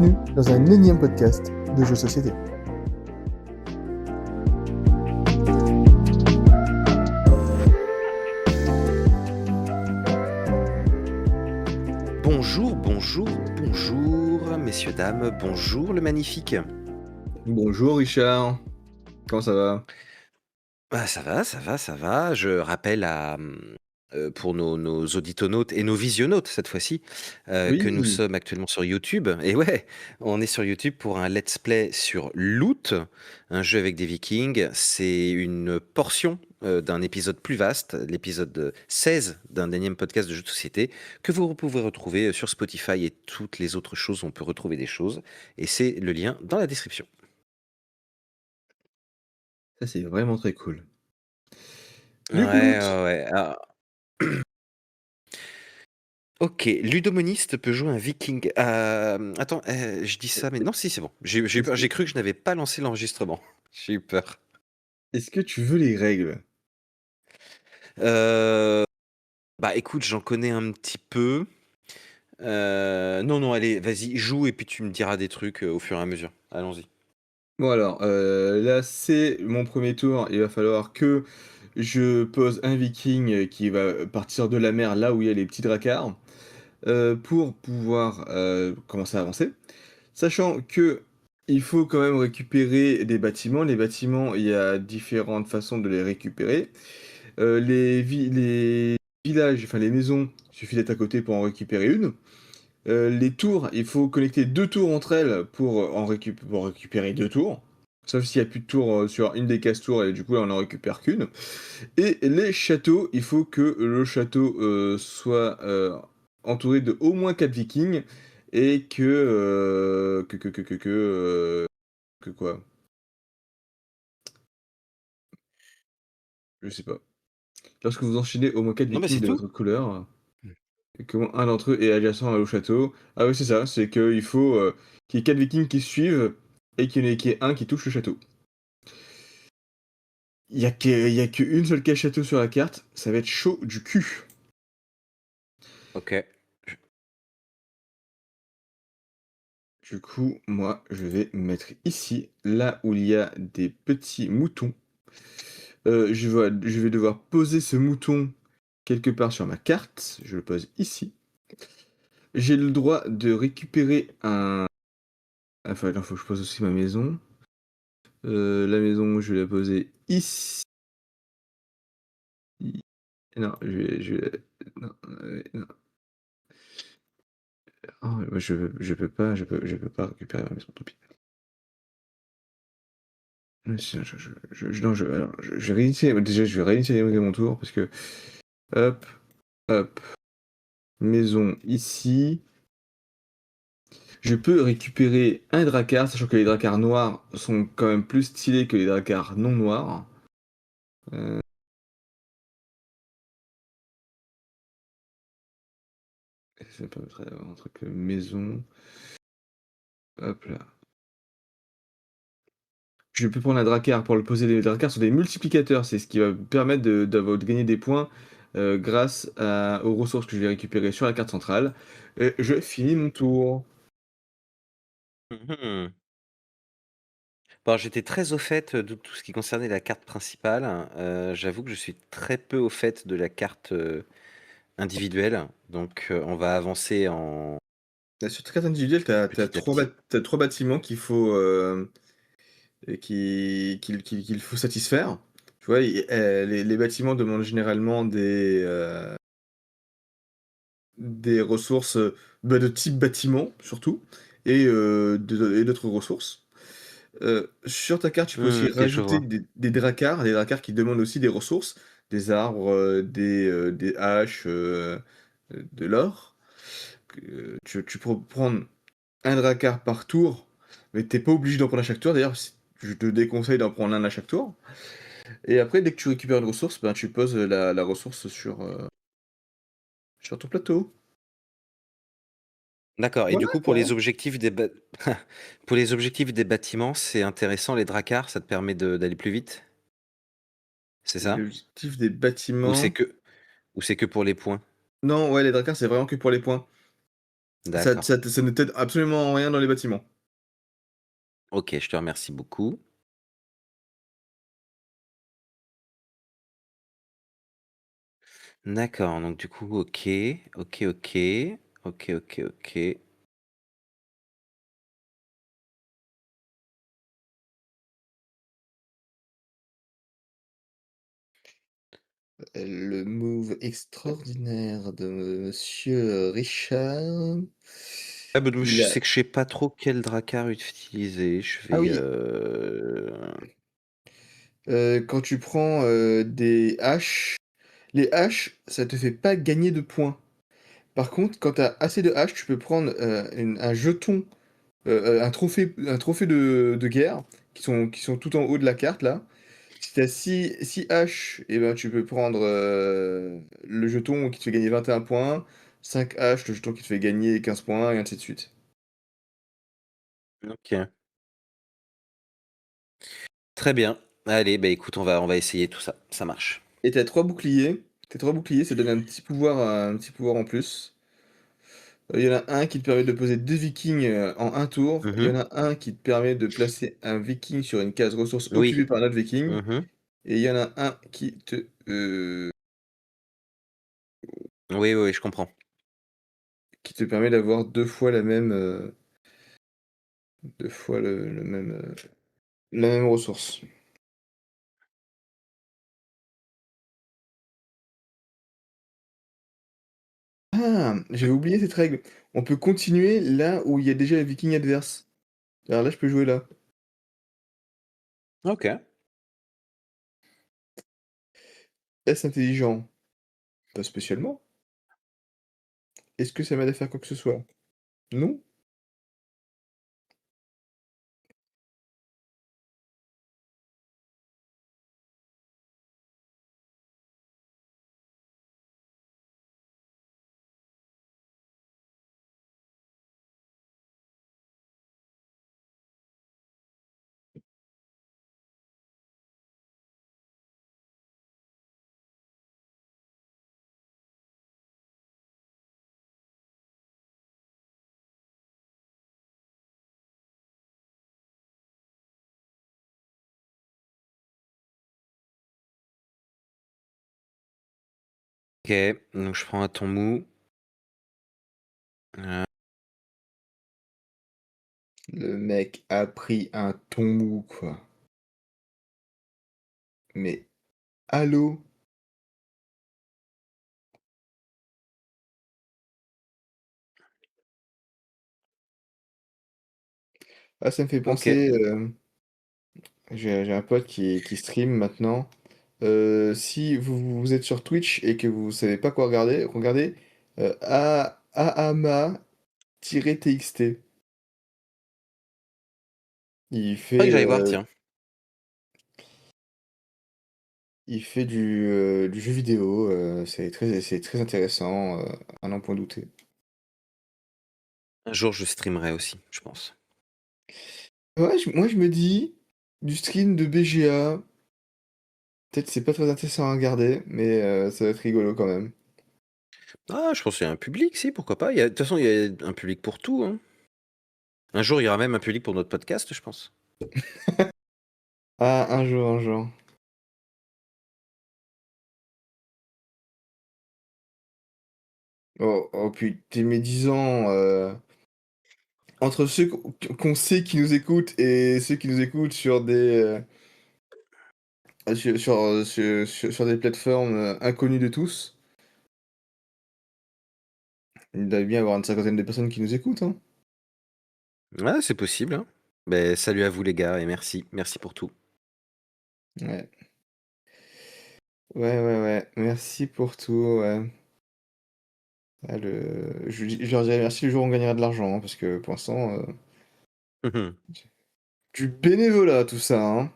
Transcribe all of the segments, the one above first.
bienvenue dans un énième podcast de jeux de société. Bonjour, bonjour, bonjour, messieurs, dames, bonjour le magnifique. Bonjour Richard, comment ça va? Ah, ça va, ça va, ça va. Je rappelle pour nos auditonautes et nos visionnautes cette fois-ci, que nous Oui, sommes actuellement sur YouTube. Et ouais, on est sur YouTube pour un let's play sur Loot, un jeu avec des Vikings. C'est une portion d'un épisode plus vaste, l'épisode 16 d'un énième podcast de jeux de société, que vous pouvez retrouver sur Spotify et toutes les autres choses où on peut retrouver des choses. Et c'est le lien dans la description. ça c'est vraiment très cool. Ouais, Du coup, Loot, ouais, ouais. Ok, ludomoniste peut jouer un viking. Attends, je dis ça, mais non, si, c'est bon. J'ai eu est-ce peur, que, j'ai cru que je n'avais pas lancé l'enregistrement. J'ai eu peur. est-ce que tu veux les règles? Euh, Bah écoute, j'en connais un petit peu. Non, non, allez, vas-y, joue et puis tu me diras des trucs au fur et à mesure. Allons-y. Bon alors, là c'est mon premier tour, il va falloir que je pose un viking qui va partir de la mer là où il y a les petits dracars, pour pouvoir commencer à avancer. Sachant que il faut quand même récupérer des bâtiments. Les bâtiments, il y a différentes façons de les récupérer. Les villages, enfin les maisons, il suffit d'être à côté pour en récupérer une. Les tours, il faut connecter 2 tours entre elles pour récupérer 2 tours. Sauf s'il y a plus de tours, sur une des casse-tours et du coup, là, on en récupère qu'une. Et les châteaux, il faut que le château, soit, entouré de au moins 4 vikings et que quoi? Je sais pas. Lorsque vous enchaînez au moins 4 Non, mais vikings c'est de tout. votre couleur. Et comment un d'entre eux est adjacent au château. Ah oui, c'est ça, c'est qu'il faut qu'il y ait 4 vikings qui suivent et qu'il y ait un qui touche le château. Il y a qu'une seule case château sur la carte, ça va être chaud du cul. Ok. Du coup, moi, je vais me mettre ici, là où il y a des petits moutons. Je vais devoir poser ce mouton quelque part sur ma carte. Je le pose ici. J'ai le droit de récupérer un... Enfin, il faut que je pose aussi ma maison. La maison, je vais la poser ici. Non, non, non. Oh, moi, je peux pas récupérer ma maison, tant pis. Si, non, alors, je vais réinitialiser, déjà, je vais réinitialiser mon tour, parce que, hop, hop, maison ici. Je peux récupérer un drakkar, sachant que les drakkars noirs sont quand même plus stylés que les drakkars non noirs. Euh, ça permettrait d'avoir un truc maison. Hop là. Je peux prendre un drakkar pour le poser. Les drakkars sont des multiplicateurs, c'est ce qui va me permettre de gagner des points grâce aux ressources que je vais récupérer sur la carte centrale. Et je finis mon tour. Mhm. Bon, j'étais très au fait de tout ce qui concernait la carte principale. J'avoue que je suis très peu au fait de la carte individuelle. Donc, on va avancer en Sur ta carte individuelle, t'as petit à petit. t'as trois bâtiments qu'il faut satisfaire. Tu vois, les bâtiments demandent généralement des ressources de type bâtiment, surtout, et d'autres ressources. Sur ta carte, tu peux aussi Ok, je rajouter vois. des dracars qui demandent aussi des ressources, des arbres, des haches, de l'or. Tu peux prendre un drakkar par tour, mais t'es pas obligé d'en prendre à chaque tour. D'ailleurs, je te déconseille d'en prendre un à chaque tour. Et après, dès que tu récupères une ressource, ben, tu poses la ressource sur ton plateau. D'accord, et du Voilà coup, pour quoi. les objectifs pour les objectifs des bâtiments, c'est intéressant, les dracars, ça te permet d'aller plus vite? C'est ça? L'objectif des Ou c'est bâtiments. que ou c'est que pour les points? Non, ouais, les dracars, c'est vraiment que pour les points. D'accord. Ça ne t'aide absolument en rien dans les bâtiments. OK, je te remercie beaucoup. D'accord, donc du coup, OK, OK, OK, OK, OK, OK. Le move extraordinaire de monsieur Richard, Ah bah, il je a sais que je sais pas trop quel dracar utiliser. Je ah vais, oui, quand tu prends, des haches, les haches, ça te fait pas gagner de points. Par contre, quand tu as assez de haches, tu peux prendre, un jeton, un trophée de guerre qui sont tout en haut de la carte là. Si tu as 6 haches et ben, tu peux prendre, le jeton qui te fait gagner 21 points, 5 haches, le jeton qui te fait gagner 15 points et ainsi de suite. OK. Très bien. Allez, bah, écoute, on va essayer tout ça. Ça marche. Et tu as 3 boucliers. Tes 3 boucliers, ça donne un petit pouvoir en plus. Il y en a un qui te permet de poser 2 vikings, en un tour. Il y Mmh. en a un qui te permet de placer un viking sur une case ressources occupée Oui. par un autre viking. Mmh. Et il y en a un Oui, oui, oui, je comprends. qui te permet d'avoir 2 fois la même, 2 fois le même, la même ressource. Ah! J'avais oublié cette règle. On peut continuer là où il y a déjà les vikings adverses. Alors là, je peux jouer là. OK. Est-ce intelligent? Pas spécialement. Est-ce que ça m'aide à faire quoi que ce soit? Non. OK, donc je prends un ton mou. Heu, Le mec a pris un ton mou, quoi. Mais allô? Ah, ça me fait OK. penser, j'ai un pote qui stream maintenant. Si vous êtes sur Twitch et que vous savez pas quoi regarder, regardez, Ahama-TXT. Il Faudrait que fait, j'aille voir, tiens. il fait du jeu vidéo, c'est très intéressant, à n'en point douter. Un jour, je streamerai aussi, je pense. Ouais, moi je me dis, du stream de BGA, peut-être c'est pas très intéressant à regarder, mais ça va être rigolo quand même. Ah, je pense qu'il y a un public, si, pourquoi pas. Il y a de toute façon, il y a un public pour tout, hein. Un jour, il y aura même un public pour notre podcast, je pense. Ah, un jour, un jour. Oh, oh puis t'es médisant, entre ceux qu'on sait qui nous écoutent et ceux qui nous écoutent sur sur des plateformes, inconnues de tous, il doit bien y avoir une cinquantaine de personnes qui nous écoutent, hein. Ouais, c'est possible, hein. Beh, salut à vous les gars et merci. Merci pour tout. Ouais. Ouais, ouais, ouais. Merci pour tout, ouais. Ah je leur dirai merci le jour où on gagnera de l'argent, hein, parce que pour l'instant, du bénévolat tout ça, hein.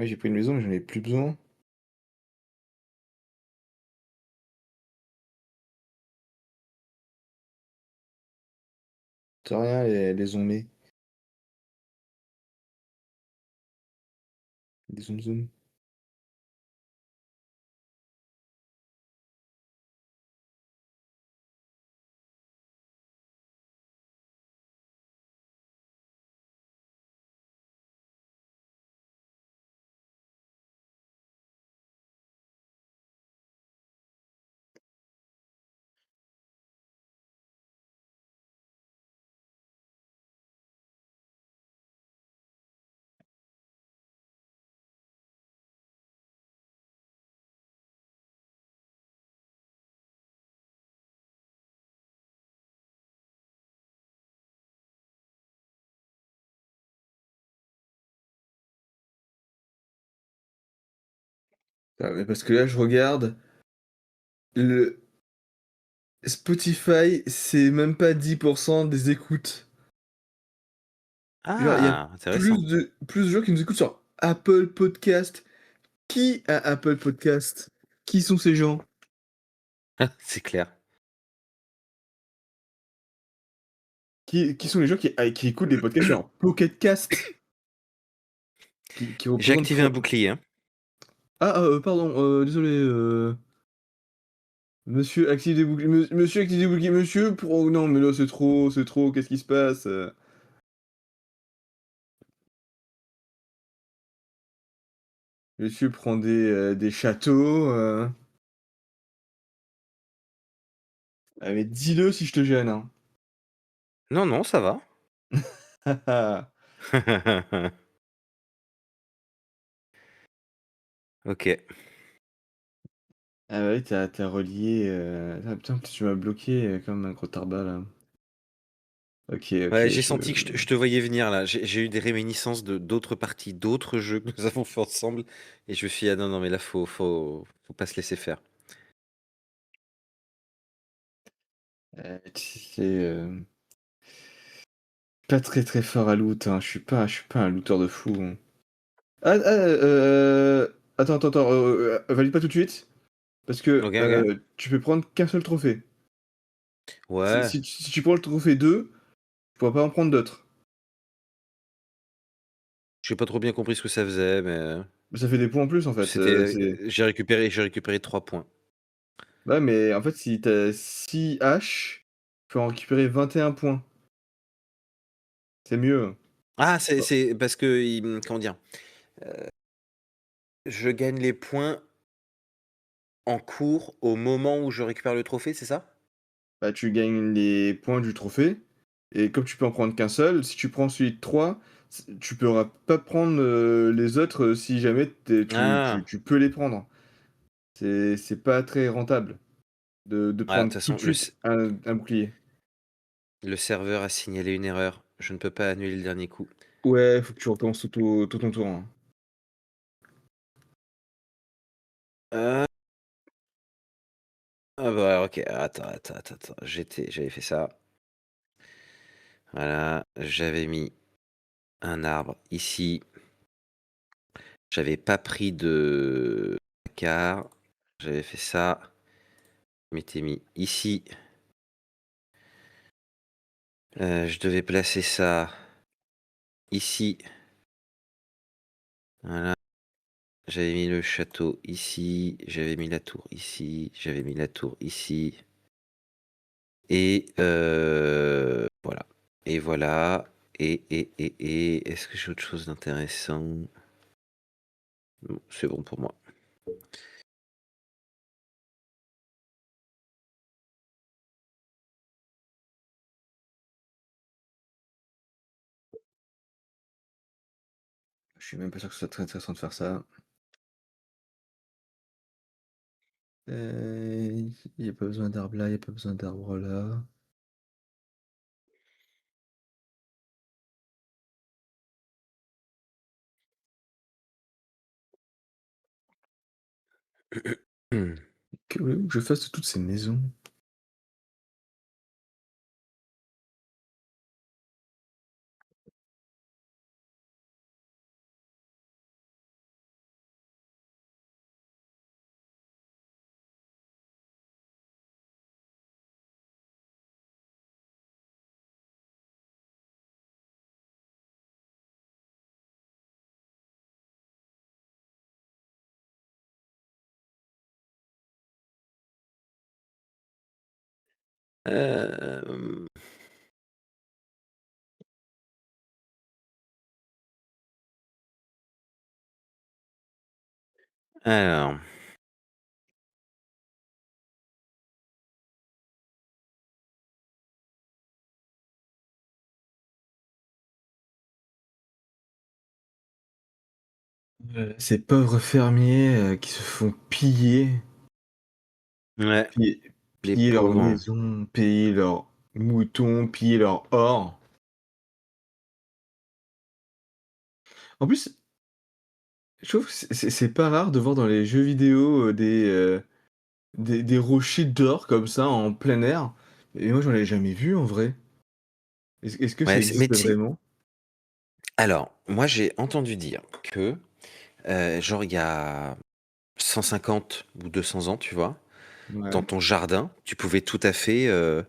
Ouais, j'ai pris une maison, mais j'en ai plus besoin. C'est rien, les zombies. Les zoom zoom. Ah, mais parce que là, je regarde, le Spotify, c'est même pas 10% des écoutes. Genre, il y a Ah, intéressant. plus de gens qui nous écoutent sur Apple Podcast. Qui a Apple Podcast? Qui sont ces gens? C'est clair. Qui sont les gens qui écoutent des podcasts sur Pocket Cast? Qui J'ai représentent activé un 3. bouclier, hein. Ah, pardon, désolé, monsieur active des boucliers, monsieur active des boucliers, monsieur pour oh non, mais là, c'est trop, qu'est-ce qui se passe? Monsieur prend des châteaux, ah mais dis-le si je te gêne, hein. Non, non, ça va. OK. Ah bah oui, tu relié, ah putain, tu m'as bloqué, comme un gros tarbat, là. OK, Ouais, OK, j'ai senti que je te voyais venir là. J'ai eu des réminiscences de d'autres parties, d'autres jeux que nous avons fait ensemble et je me suis dit: «Ah non, non, mais là, faut pas se laisser faire». Tu sais, pas très, très fort à loot, hein, je suis pas un looter de fou, hein. Attends, valide pas tout de suite, parce que, OK, OK. tu peux prendre qu'un seul trophée. Si Ouais, si tu si tu prends le trophée 2, tu pourras pas en prendre d'autres. j'ai pas trop bien compris ce que ça faisait, mais Ça fait des points en plus, en fait, c'était, c'est j'ai récupéré 3 points. ouais, mais en fait, si tu as 6 haches, tu peux en récupérer 21 points. C'est mieux. Ah, c'est Bah c'est parce que comment dire? Je gagne les points en cours au moment où je récupère le trophée, c'est ça? bah, tu gagnes les points du trophée et comme tu peux en prendre qu'un seul, si tu prends celui de 3, tu pourras pas prendre, les autres, si jamais Ah! tu peux les prendre. C'est pas très rentable de Ah, de prendre toute tout façon, de suite un bouclier. le serveur a signalé une erreur. Je ne peux pas annuler le dernier coup. Ouais, faut que tu recommences tout ton tour, hein. Heu, ah bah, OK, attends, j'avais fait ça. Voilà, j'avais mis un arbre ici. J'avais pas pris de placard. J'avais fait ça. Je m'étais mis ici. Je devais placer ça ici. Voilà. J'avais mis le château ici. J'avais mis la tour ici. J'avais mis la tour ici. Et voilà. Et voilà. Et est-ce que j'ai autre chose d'intéressant? Non, c'est bon pour moi. Je suis même pas sûr que ce soit très intéressant de faire ça. Il y a pas besoin d'arbre là, il y a pas besoin d'arbre là. Que voulez-vous que je fasse de toutes ces maisons? Hem, alors, Ces pauvres fermiers, qui se font piller, ouais, piller les piller leurs pauvres. maisons, piller leurs moutons, piller leur or. En plus, je trouve que c'est pas rare de voir dans les jeux vidéo, des rochers d'or comme ça en plein air, et moi j'en ai jamais vu en vrai. Est-ce que ça Ouais, mais existe tu sais, vraiment? alors, moi j'ai entendu dire que, genre il y a 150 ou 200 ans, tu vois? Dans Ouais, ton jardin, tu pouvais tout à fait, heu,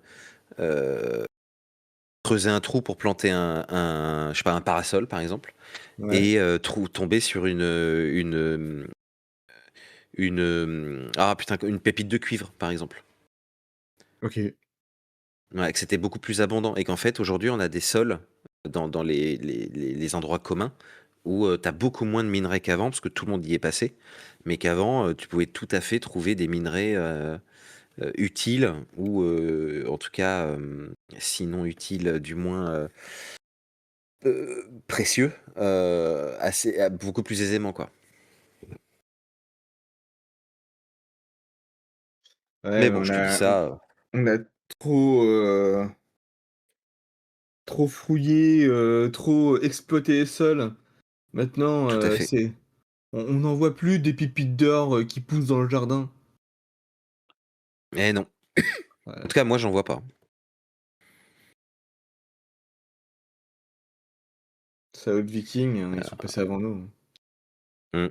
creuser un trou pour planter je sais pas, un parasol, par exemple, ouais, et tomber sur ah putain, une pépite de cuivre, par exemple. OK. Ouais, que c'était beaucoup plus abondant et qu'en fait, aujourd'hui, on a des sols dans les endroits communs où, tu as beaucoup moins de minerais qu'avant parce que tout le monde y est passé, mais qu'avant, tu pouvais tout à fait trouver des minerais, utiles ou, en tout cas, sinon utiles, du moins, précieux, assez beaucoup plus aisément, quoi. Ouais, Mais mais bon, je te dis ça, on a trop, trop fouillé, trop exploité les sols. Maintenant, tout à fait. c'est on n'en voit plus des pépites d'or, qui poussent dans le jardin. Eh non. En Ouais, tout cas, moi, j'en vois pas. salauds de Vikings, hein, ils sont passés avant nous. Mmh.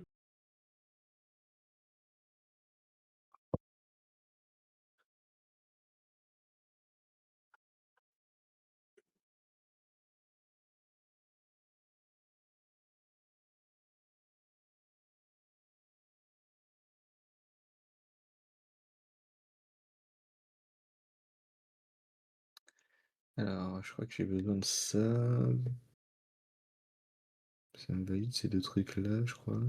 Alors, je crois que j'ai besoin de ça. Ça me valide ces 2 trucs-là, je crois.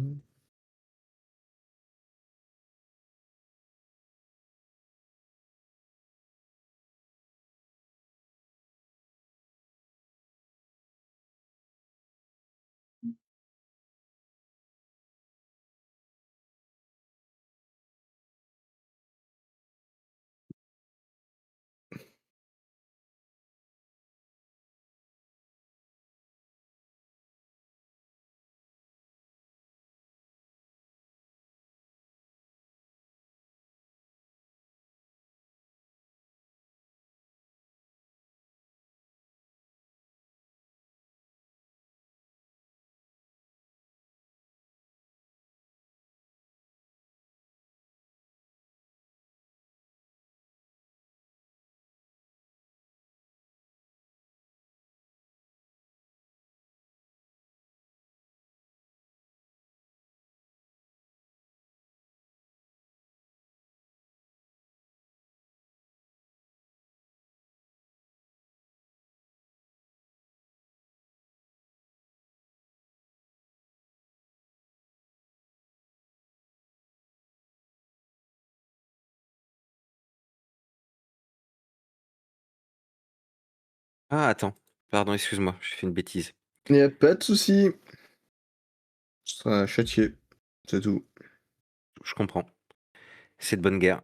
Ah attends, pardon, excuse-moi, j'ai fait une bêtise. Il y a pas de souci, tu seras châtié, c'est tout. Je comprends. C'est de bonne guerre.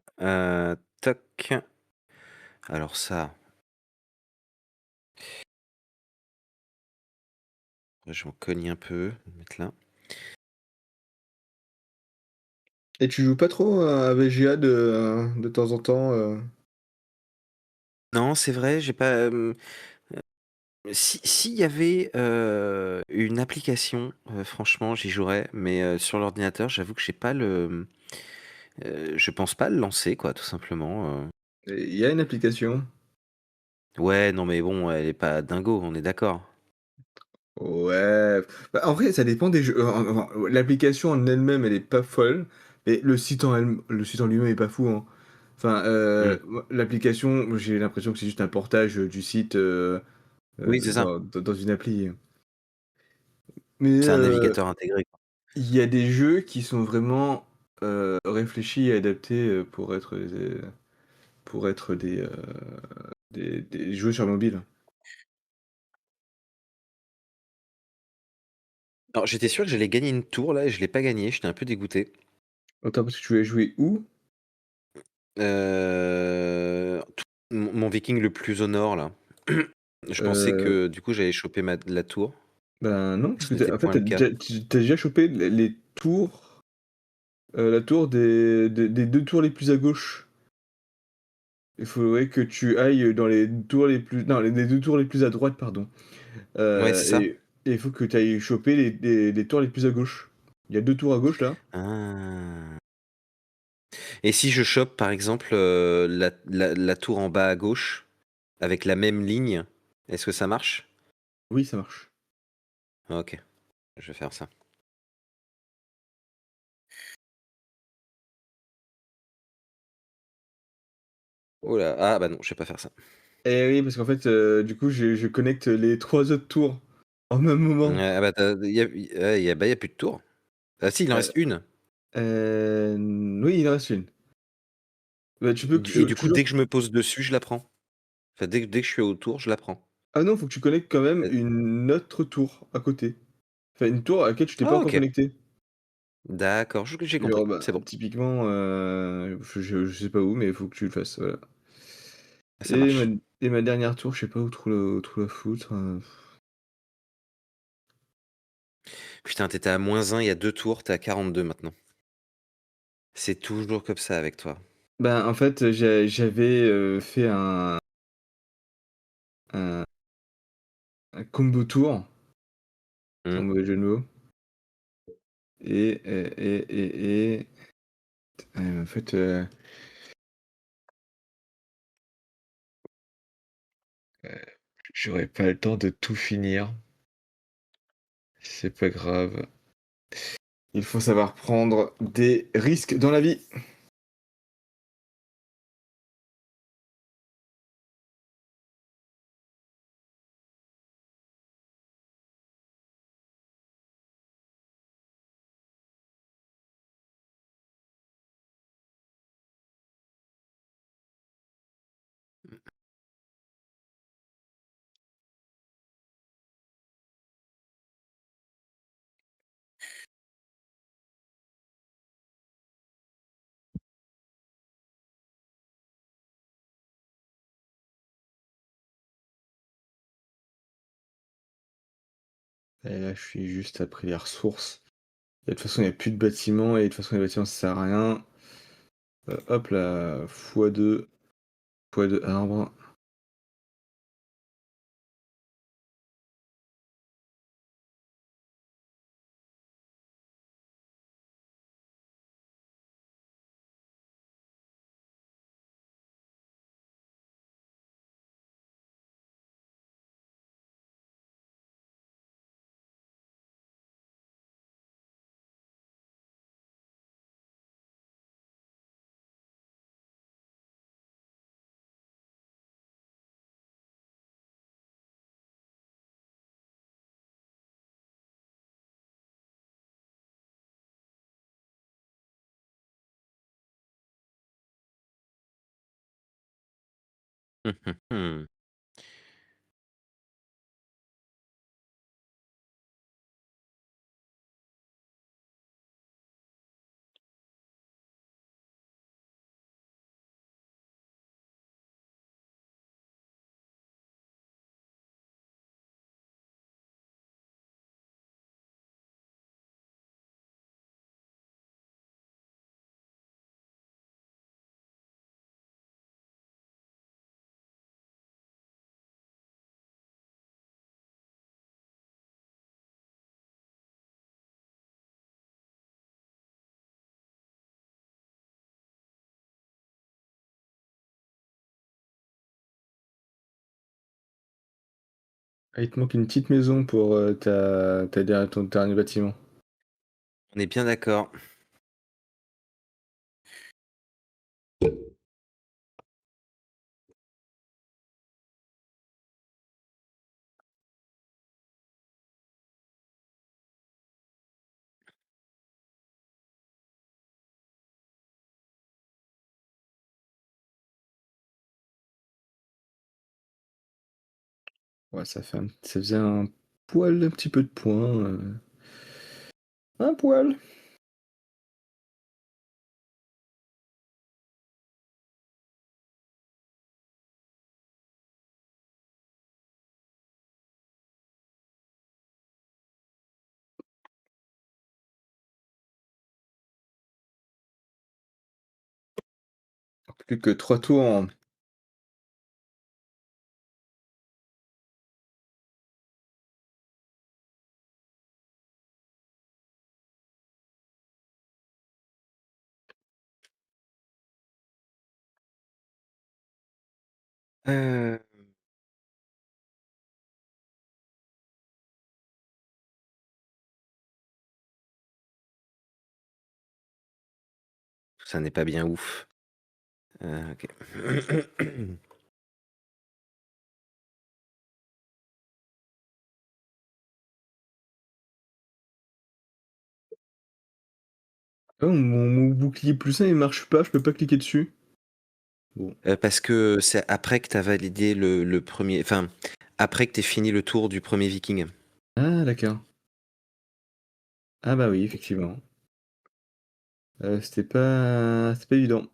Toc. Alors ça, je m'en cogne un peu, je vais mettre là. Et tu joues pas trop à VGA de temps en temps, Non, c'est vrai, j'ai pas, si s'il y avait, une application, franchement, j'y jouerais, mais, sur l'ordinateur, j'avoue que j'ai pas je pense pas le lancer quoi, tout simplement, il y a une application. Ouais, non, mais bon, elle est pas dingo, on est d'accord. Ouais, bah, en vrai, ça dépend des jeux. L'application en elle-même, elle est pas folle, mais le site en lui-même est pas fou, hein. Enfin, Mmh. l'application, moi, j'ai l'impression que c'est juste un portage du site Oui, c'est ça. dans une appli. Mais C'est un navigateur intégré, quoi. il y a des jeux qui sont vraiment réfléchis et adaptés pour être des jeux sur mobile. Alors, j'étais sûr que j'allais gagner une tour là et je l'ai pas gagné, j'étais un peu dégoûté. Attends, parce que tu voulais jouer où? Tout mon viking le plus au nord là. Je pensais Euh, que du coup j'allais choper la tour. Ben non, parce Ce que n'était en fait, point le cas. t'as déjà chopé les tours, la tour des deux tours les plus à gauche. Il faudrait que tu ailles dans les tours les plus, non, les deux tours les plus à droite, pardon. Ouais, c'est ça. Et il faut que tu ailles choper les tours les plus à gauche. Il y a deux tours à gauche là. Ah. Et si je chope par exemple, la tour en bas à gauche, avec la même ligne, est-ce que ça marche? Oui, ça marche. OK, je vais faire ça. Oh là, ah bah non, je vais pas faire ça. Et oui, parce qu'en fait, du coup, je connecte les trois autres tours en même moment. Ouais, ah bah, il y a ouais, il y a plus de tour. Ah si, il en Euh, reste une. oui, il en reste une. Bah, tu peux Et du coup, toujours. dès que je me pose dessus, je la prends. Enfin, dès que je suis autour, je la prends. Ah non, faut que tu connectes quand même Heu, une autre tour à côté. Enfin, une tour à laquelle tu t'es pas ah encore OK, connecté. d'accord, j'ai compris, Genre, bah, c'est bon, typiquement, je sais pas où, mais il faut que tu le fasses, voilà. ça Et ma marche. et ma dernière tour, je sais pas où trop la foutre. Putain, tu étais à -1 il y a 2 tours, tu es à 42 maintenant. C'est toujours comme ça avec toi. Ben, en fait, j'avais, fait un un combo tour, sans Mmh. mauvais jeu de mots et en fait, heu, j'aurais pas le temps de tout finir. C'est pas grave. Il faut savoir prendre des risques dans la vie. Et là, je suis juste après les ressources. Et de toute façon, il y a plus de bâtiments et de toute façon, les bâtiments, ça sert à rien. Hop là, fois deux arbres. Mmh mh, mmh. Ah, il te manque une petite maison pour ton dernier bâtiment. On est bien d'accord. Ouais, ça faisait un petit peu de points, un poil. Plus que 3 tours en Heu, ça n'est pas bien ouf. OK. oh mon bouclier plus 1 il marche pas, je peux pas cliquer dessus. Bon. Parce que c'est après que tu as validé le 1er, enfin, après que tu aies fini le tour du premier viking. Ah d'accord. Ah bah oui, effectivement. C'était pas évident.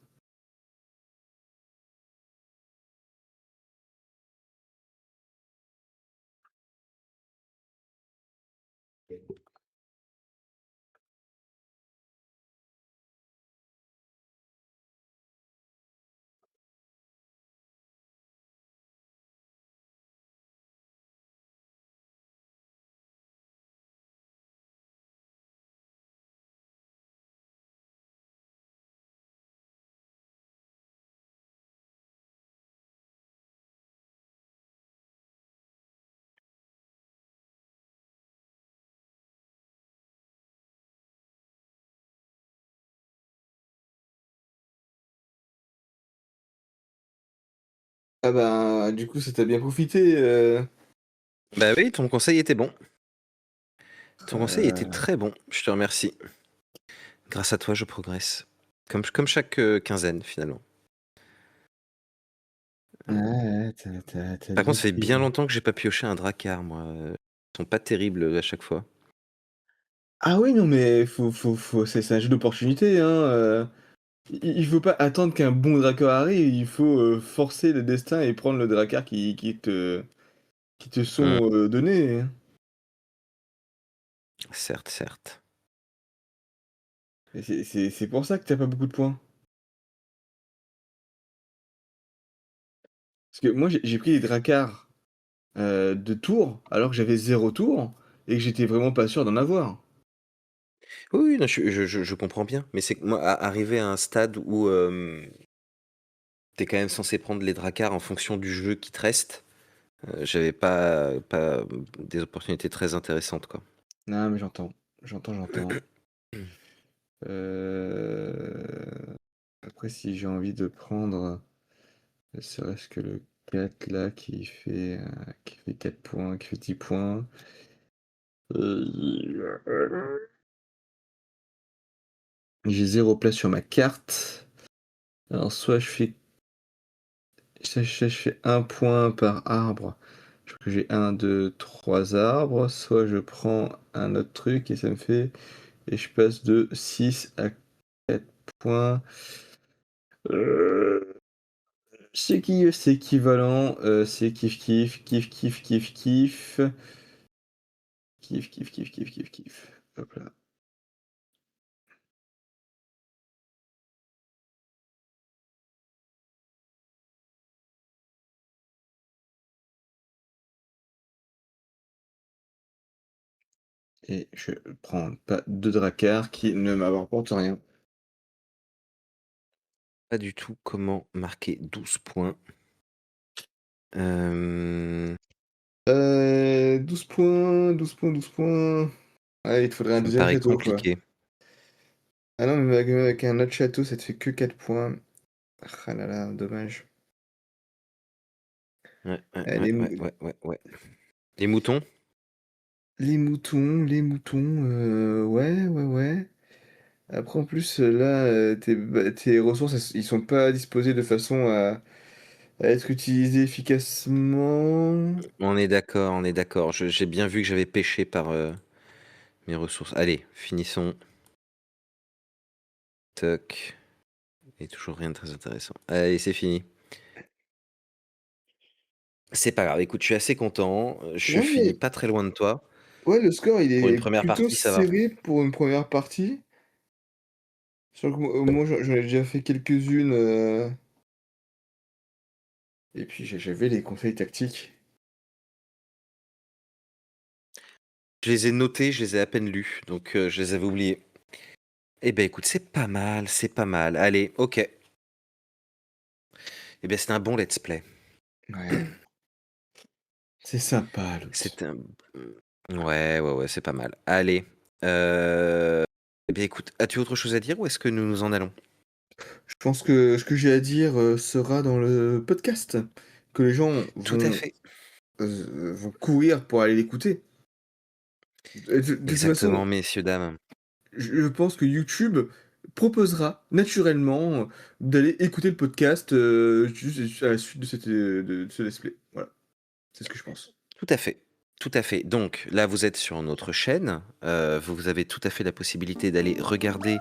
Ah bah, du coup, ça t'a bien profité, Bah oui, ton conseil était bon. Ton oh là conseil était là. très bon, je te remercie. Grâce à toi, je progresse. Comme chaque, quinzaine, finalement. Ouais, tu Par bien contre, ça fait pris. bien longtemps que j'ai pas pioché un drakkar, moi, ils sont pas terribles, à chaque fois. Ah oui, non, mais faut c'est un jeu d'opportunité, hein, il faut pas attendre qu'un bon drakkar arrive, il faut, forcer le destin et prendre le drakkar qui te Mmh. sont, donnés, hein. Certes, certes. Et c'est pour ça que tu as pas beaucoup de points. Parce que moi, j'ai pris les dracars, de tours, alors que j'avais 0 tour et que j'étais vraiment pas sûr d'en avoir. Oui, oui, non, je comprends bien, mais c'est que moi, arrivé à un stade où, tu quand même censé prendre les dracars en fonction du jeu qui te reste, j'avais pas des opportunités très intéressantes, quoi. Non, mais j'entends. Heu, après si j'ai envie de prendre, ne serait-ce que le 4 là qui fait 4 points, qui fait 10 points, j'ai 0 place sur ma carte. Alors soit je fais 1 point par arbre, je crois que j'ai un 2 3 arbres, soit je prends un autre truc et ça me fait et je passe de 6 à 4 points. Heu c'est équivalent, c'est kiff kiff, kiff kiff kiff kiff, kiff kiff kiff kiff kiff kiff. Hop là. Et je prends pas de dracard qui ne m'apporte rien. Pas du tout comment marquer 12 points. Hem, 12 points, 12 points, 12 points. Ah, il te faudrait un Ça me deuxième paraît château, quoi. compliqué. Ah non, mais avec un autre château, ça te fait que 4 points. Ah là là, dommage. Ouais, ouais, Eh, ouais, ouais, ouais, ouais, ouais. Les moutons? les moutons, ouais, ouais, ouais. Après, en plus, là, tes ressources, ils sont pas disposées de façon à être utilisé efficacement. On est d'accord, on est d'accord. J'ai bien vu que j'avais pêché par mes ressources. Allez, finissons. Toc. Et toujours rien de très intéressant. Allez, c'est fini. C'est pas grave. Écoute, je suis assez content. Je Ouais, finis pas très loin de toi. ouais, le score, il Pour une est première plutôt partie, ça va. serré pour une première partie. Sachant que moi, j'en ai déjà fait quelques-unes, et puis j'avais les conseils tactiques. Je les ai notés, je les ai à peine lus, donc je les avais oubliés. Eh ben écoute, c'est pas mal, c'est pas mal. Allez, ok. Eh bien, c'est un bon let's play. Ouais. C'est sympa, l'autre. C'est un... Ouais, c'est pas mal. Allez. Eh bien, écoute, as-tu autre chose à dire ou est-ce que nous nous en allons? Je pense que ce que j'ai à dire, sera dans le podcast, que les gens Tout à fait. vont courir pour aller l'écouter. De toute Exactement, façon, messieurs, dames. je pense que YouTube proposera naturellement d'aller écouter le podcast, juste à la suite de de ce let's play. Voilà, c'est ce que je pense. Tout à fait. Tout à fait. Donc là, vous êtes sur notre chaîne. Vous avez tout à fait la possibilité d'aller regarder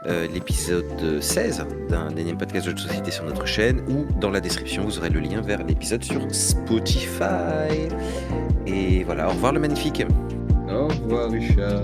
l'épisode 16 d'un énième podcast de jeux de société sur notre chaîne ou dans la description, vous aurez le lien vers l'épisode sur Spotify. Et voilà, au revoir le magnifique. Au revoir Richard.